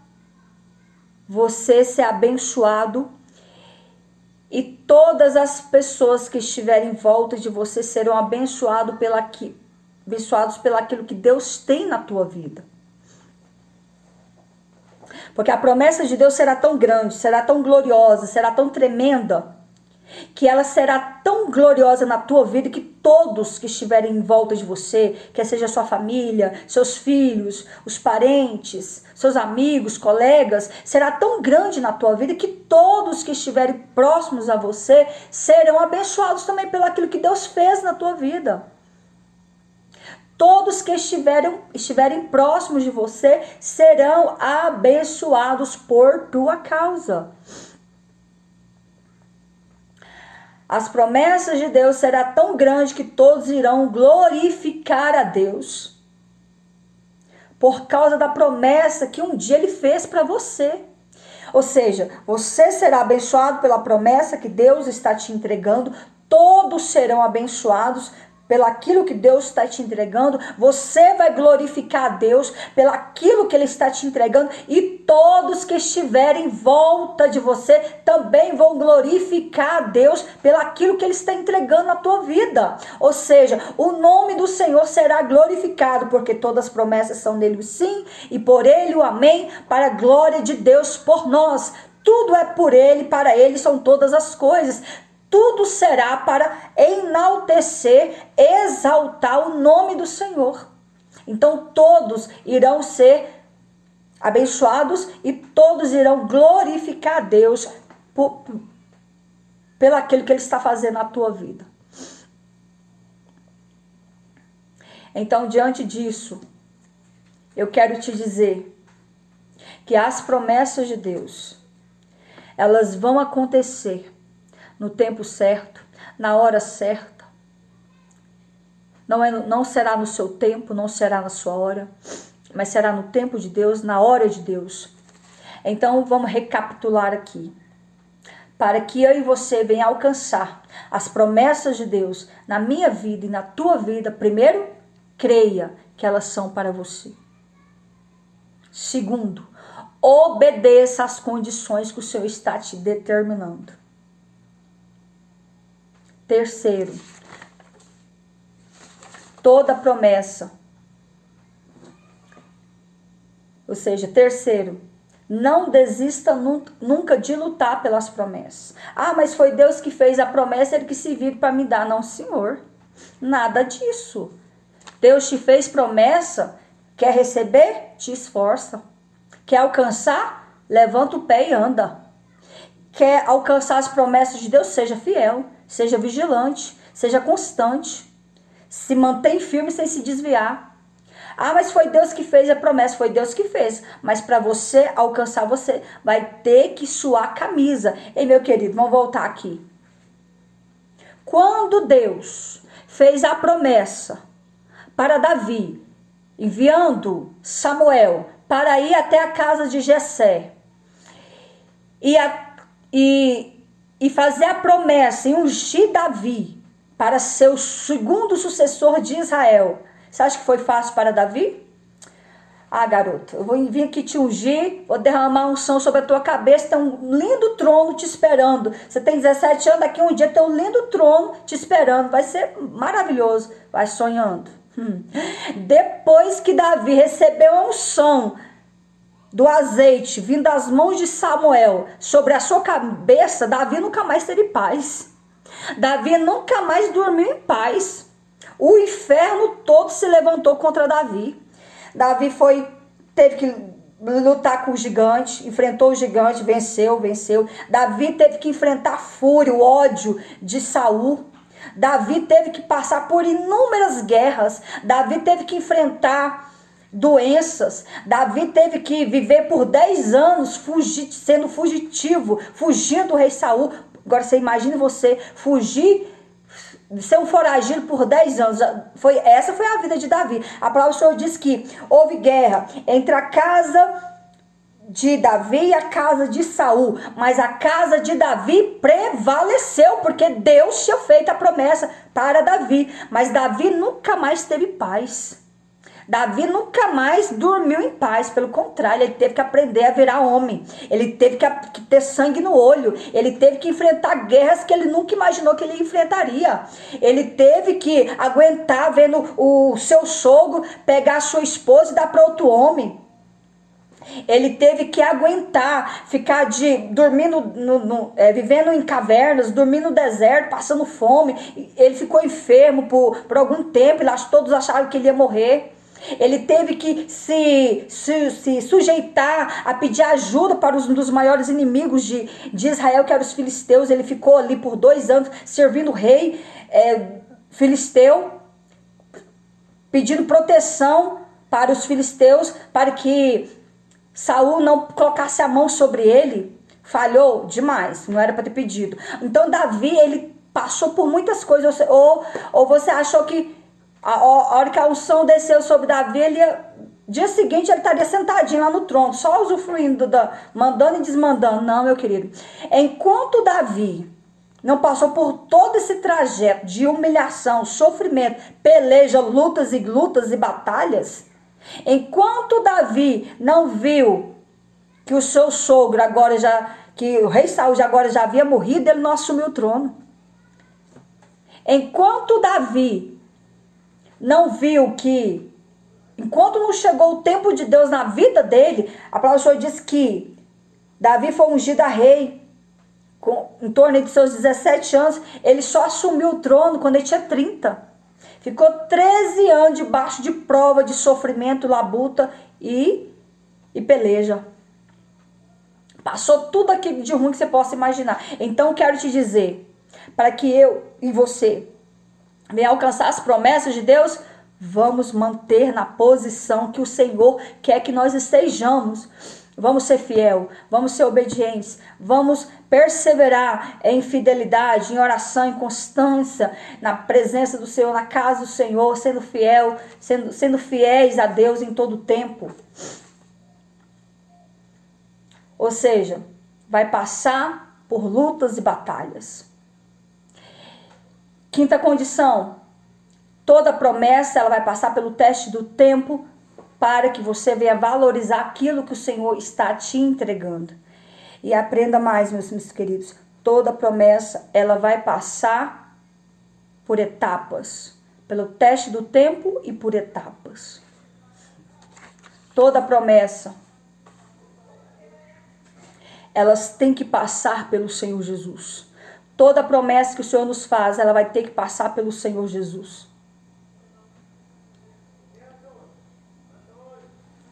você ser abençoado e todas as pessoas que estiverem em volta de você serão abençoados pelaquilo que Deus tem na tua vida. Porque a promessa de Deus será tão grande, será tão gloriosa, será tão tremenda, que ela será tão gloriosa na tua vida que todos que estiverem em volta de você, quer seja sua família, seus filhos, os parentes, seus amigos, colegas, será tão grande na tua vida que todos que estiverem próximos a você serão abençoados também pelaquilo que Deus fez na tua vida. Todos que estiverem próximos de você serão abençoados por tua causa. As promessas de Deus será tão grande que todos irão glorificar a Deus por causa da promessa que um dia Ele fez para você. Ou seja, você será abençoado pela promessa que Deus está te entregando, todos serão abençoados pelaquilo que Deus está te entregando, você vai glorificar a Deus pelaquilo que Ele está te entregando, e todos que estiverem em volta de você também vão glorificar a Deus pelaquilo que Ele está entregando na tua vida. Ou seja, o nome do Senhor será glorificado, porque todas as promessas são nele o sim, e por Ele o amém, para a glória de Deus por nós. Tudo é por Ele, para Ele são todas as coisas. Tudo será para enaltecer, exaltar o nome do Senhor. Então todos irão ser abençoados e todos irão glorificar a Deus pelaquilo que Ele está fazendo na tua vida. Então, diante disso, eu quero te dizer que as promessas de Deus, elas vão acontecer no tempo certo, na hora certa. Não será no seu tempo, não será na sua hora, mas será no tempo de Deus, na hora de Deus. Então vamos recapitular aqui. Para que eu e você venha alcançar as promessas de Deus na minha vida e na tua vida, primeiro, creia que elas são para você. Segundo, obedeça às condições que o Senhor está te determinando. Terceiro, toda promessa, ou seja, terceiro, Não desista nunca de lutar pelas promessas. Ah, mas foi Deus que fez a promessa, Ele que se vira para me dar. Não, Senhor. Nada disso. Deus te fez promessa, quer receber? Te esforça. Quer alcançar? Levanta o pé e anda. Quer alcançar as promessas de Deus? Seja fiel, seja vigilante, seja constante. Se mantém firme sem se desviar. Ah, mas foi Deus que fez a promessa. Foi Deus que fez. Mas para você alcançar, você vai ter que suar a camisa. Ei, meu querido, vamos voltar aqui. Quando Deus fez a promessa para Davi, enviando Samuel para ir até a casa de Jessé e fazer a promessa e ungir Davi para ser o segundo sucessor de Israel, você acha que foi fácil para Davi? Ah, garoto, eu vou vir aqui te ungir, vou derramar unção sobre a tua cabeça, tem um lindo trono te esperando. Você tem 17 anos, daqui um dia tem um lindo trono te esperando, vai ser maravilhoso. Vai sonhando. Depois que Davi recebeu a unção do azeite vindo das mãos de Samuel sobre a sua cabeça, Davi nunca mais teve paz. Davi nunca mais dormiu em paz. O inferno todo se levantou contra Davi. Davi teve que lutar com o gigante, enfrentou o gigante, venceu. Davi teve que enfrentar a fúria, o ódio de Saul. Davi teve que passar por inúmeras guerras. Davi teve que enfrentar doenças. Davi teve que viver por 10 anos sendo fugitivo, fugindo do rei Saul. Agora você imagina você fugir, ser um foragido por 10 anos. Essa foi a vida de Davi. A palavra do Senhor diz que houve guerra entre a casa de Davi e a casa de Saul, mas a casa de Davi prevaleceu, porque Deus tinha feito a promessa para Davi, mas Davi nunca mais teve paz. Davi nunca mais dormiu em paz, pelo contrário, ele teve que aprender a virar homem, ele teve que ter sangue no olho, ele teve que enfrentar guerras que ele nunca imaginou que ele enfrentaria, ele teve que aguentar vendo o seu sogro pegar a sua esposa e dar para outro homem. Ele teve que aguentar, ficar dormindo, vivendo em cavernas, dormindo no deserto, passando fome. Ele ficou enfermo por algum tempo, todos achavam que ele ia morrer. Ele teve que se sujeitar a pedir ajuda para um dos maiores inimigos de Israel, que eram os filisteus. Ele ficou ali por 2 anos servindo o rei filisteu, pedindo proteção para os filisteus, para que Saul não colocasse a mão sobre ele. Falhou demais, não era para ter pedido. Então Davi, ele passou por muitas coisas. Ou você achou que a hora que a unção desceu sobre Davi, dia seguinte ele estaria sentadinho lá no trono, só usufruindo, mandando e desmandando. Não, meu querido. Enquanto Davi não passou por todo esse trajeto de humilhação, sofrimento, peleja, lutas e batalhas, enquanto Davi não viu que o seu sogro que o rei Saul agora já havia morrido, ele não assumiu o trono. Enquanto Davi não viu que, enquanto não chegou o tempo de Deus na vida dele, a palavra do Senhor diz que Davi foi ungido a rei em torno de seus 17 anos, ele só assumiu o trono quando ele tinha 30. Ficou 13 anos debaixo de prova, de sofrimento, labuta e peleja. Passou tudo aquilo de ruim que você possa imaginar. Então eu quero te dizer, para que eu e você venha alcançar as promessas de Deus, vamos manter na posição que o Senhor quer que nós estejamos. Vamos ser fiel, vamos ser obedientes, vamos perseverar em fidelidade, em oração, em constância, na presença do Senhor, na casa do Senhor, sendo fiel, sendo fiéis a Deus em todo o tempo. Ou seja, vai passar por lutas e batalhas. Quinta condição, toda promessa ela vai passar pelo teste do tempo, para que você venha valorizar aquilo que o Senhor está te entregando. E aprenda mais, meus queridos, toda promessa, ela vai passar por etapas, pelo teste do tempo e por etapas. Toda promessa, elas têm que passar pelo Senhor Jesus. Toda promessa que o Senhor nos faz, ela vai ter que passar pelo Senhor Jesus.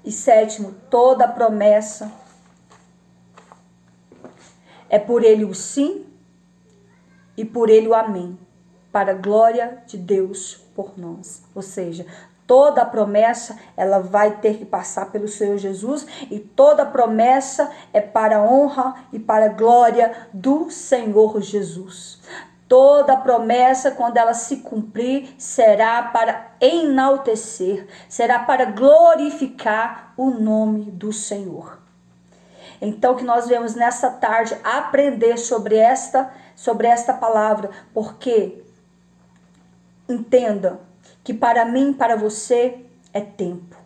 E sétimo, toda promessa é por Ele o sim e por Ele o amém, para a glória de Deus por nós. Ou seja, toda promessa, ela vai ter que passar pelo Senhor Jesus, e toda promessa é para a honra e para a glória do Senhor Jesus. Toda promessa, quando ela se cumprir, será para enaltecer, será para glorificar o nome do Senhor. Então, que nós vamos nessa tarde aprender sobre esta palavra, porque entenda que para mim, para você, é tempo.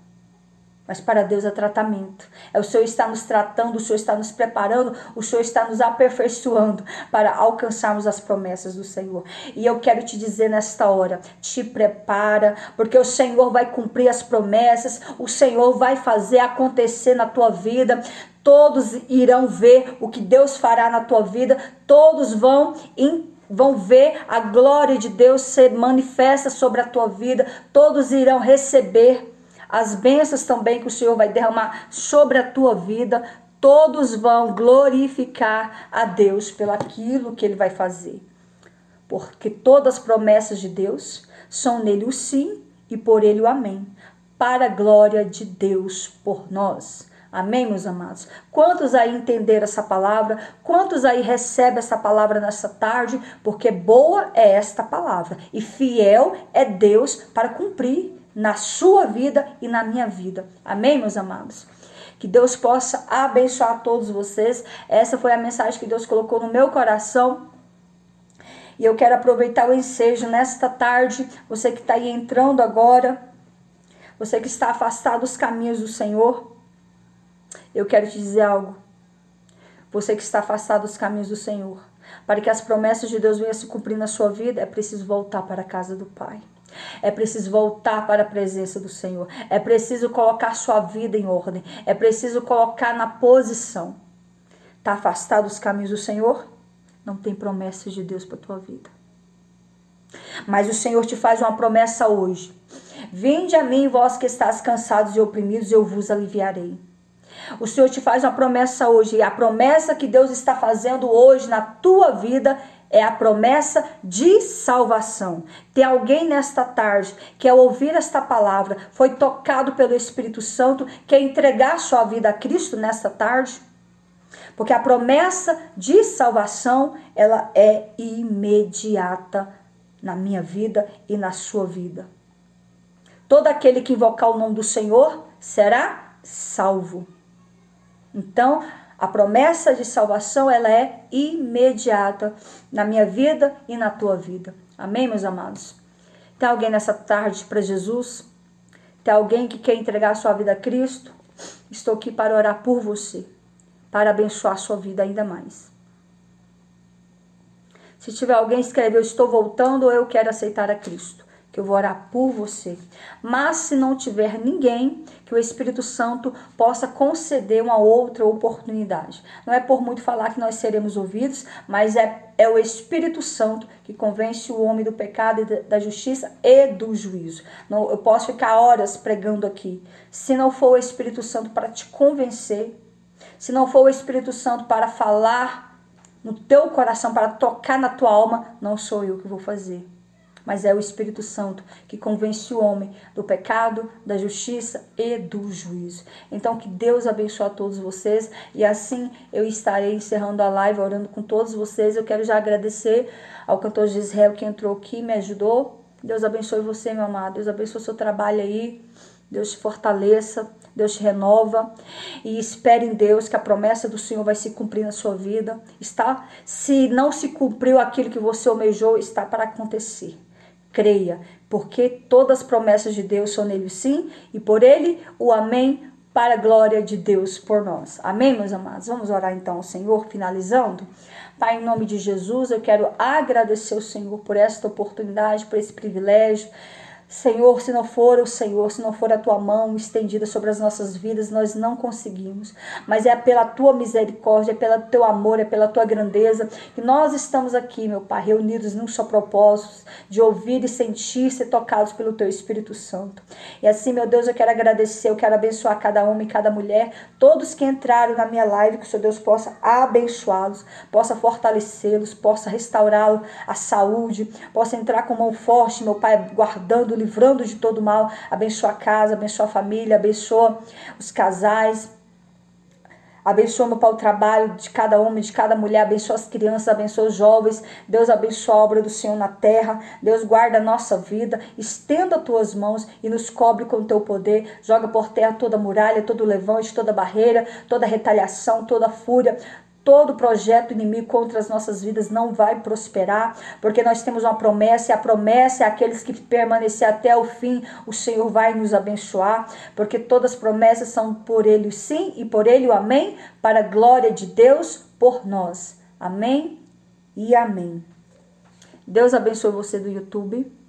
Mas para Deus é tratamento. O Senhor está nos tratando, o Senhor está nos preparando, o Senhor está nos aperfeiçoando para alcançarmos as promessas do Senhor. E eu quero te dizer nesta hora, te prepara, porque o Senhor vai cumprir as promessas, o Senhor vai fazer acontecer na tua vida. Todos irão ver o que Deus fará na tua vida, todos vão ver a glória de Deus ser manifesta sobre a tua vida, todos irão receber as bênçãos também que o Senhor vai derramar sobre a tua vida, todos vão glorificar a Deus pelo aquilo que Ele vai fazer. Porque todas as promessas de Deus são nele o sim e por Ele o amém, para a glória de Deus por nós. Amém, meus amados? Quantos aí entenderam essa palavra? Quantos aí recebem essa palavra nessa tarde? Porque boa é esta palavra e fiel é Deus para cumprir na sua vida e na minha vida. Amém, meus amados? Que Deus possa abençoar todos vocês. Essa foi a mensagem que Deus colocou no meu coração. E eu quero aproveitar o ensejo nesta tarde. Você que está aí entrando agora, você que está afastado dos caminhos do Senhor, eu quero te dizer algo. Você que está afastado dos caminhos do Senhor, para que as promessas de Deus venham se cumprir na sua vida, é preciso voltar para a casa do Pai. É preciso voltar para a presença do Senhor. É preciso colocar sua vida em ordem. É preciso colocar na posição. Está afastado dos caminhos do Senhor? Não tem promessas de Deus para a tua vida. Mas o Senhor te faz uma promessa hoje. Vinde a mim, vós que estáis cansados e oprimidos, eu vos aliviarei. O Senhor te faz uma promessa hoje. E a promessa que Deus está fazendo hoje na tua vida é a promessa de salvação. Tem alguém nesta tarde que ao ouvir esta palavra foi tocado pelo Espírito Santo, quer entregar sua vida a Cristo nesta tarde? Porque a promessa de salvação, ela é imediata na minha vida e na sua vida. Todo aquele que invocar o nome do Senhor será salvo. Então, a promessa de salvação, ela é imediata na minha vida e na tua vida. Amém, meus amados? Tem alguém nessa tarde para Jesus? Tem alguém que quer entregar a sua vida a Cristo? Estou aqui para orar por você, para abençoar a sua vida ainda mais. Se tiver alguém, escreve: eu estou voltando ou eu quero aceitar a Cristo, que eu vou orar por você. Mas se não tiver ninguém, que o Espírito Santo possa conceder uma outra oportunidade. Não é por muito falar que nós seremos ouvidos, mas é o Espírito Santo que convence o homem do pecado e da justiça e do juízo. Não, eu posso ficar horas pregando aqui. Se não for o Espírito Santo para te convencer, se não for o Espírito Santo para falar no teu coração, para tocar na tua alma, não sou eu que vou fazer. Mas é o Espírito Santo que convence o homem do pecado, da justiça e do juízo. Então que Deus abençoe a todos vocês. E assim eu estarei encerrando a live, orando com todos vocês. Eu quero já agradecer ao cantor de Israel que entrou aqui, me ajudou. Deus abençoe você, meu amado. Deus abençoe o seu trabalho aí. Deus te fortaleça. Deus te renova. E espere em Deus que a promessa do Senhor vai se cumprir na sua vida. Está? Se não se cumpriu aquilo que você almejou, está para acontecer. Creia, porque todas as promessas de Deus são nele sim, e por ele o amém, para a glória de Deus por nós. Amém, meus amados? Vamos orar então ao Senhor, finalizando. Pai, em nome de Jesus, eu quero agradecer ao Senhor por esta oportunidade, por esse privilégio. Senhor, se não for o Senhor, se não for a tua mão estendida sobre as nossas vidas, nós não conseguimos. Mas é pela tua misericórdia, é pelo teu amor, é pela tua grandeza que nós estamos aqui, meu Pai, reunidos num só propósito, de ouvir e sentir, ser tocados pelo teu Espírito Santo. E assim, meu Deus, eu quero agradecer, eu quero abençoar cada homem e cada mulher, todos que entraram na minha live, que o Senhor Deus possa abençoá-los, possa fortalecê-los, possa restaurá-los a saúde, possa entrar com mão forte, meu Pai, guardando, livrando de todo mal, abençoa a casa, abençoa a família, abençoa os casais, abençoa, meu Pai, o trabalho de cada homem, de cada mulher, abençoa as crianças, abençoa os jovens, Deus abençoa a obra do Senhor na terra, Deus guarda a nossa vida, estenda as tuas mãos e nos cobre com o teu poder, joga por terra toda muralha, todo levante, toda barreira, toda retaliação, toda fúria, todo projeto inimigo contra as nossas vidas não vai prosperar, porque nós temos uma promessa, e a promessa é aqueles que permanecer até o fim, o Senhor vai nos abençoar, porque todas as promessas são por Ele o sim e por Ele o amém, para a glória de Deus por nós. Amém e amém. Deus abençoe você do YouTube.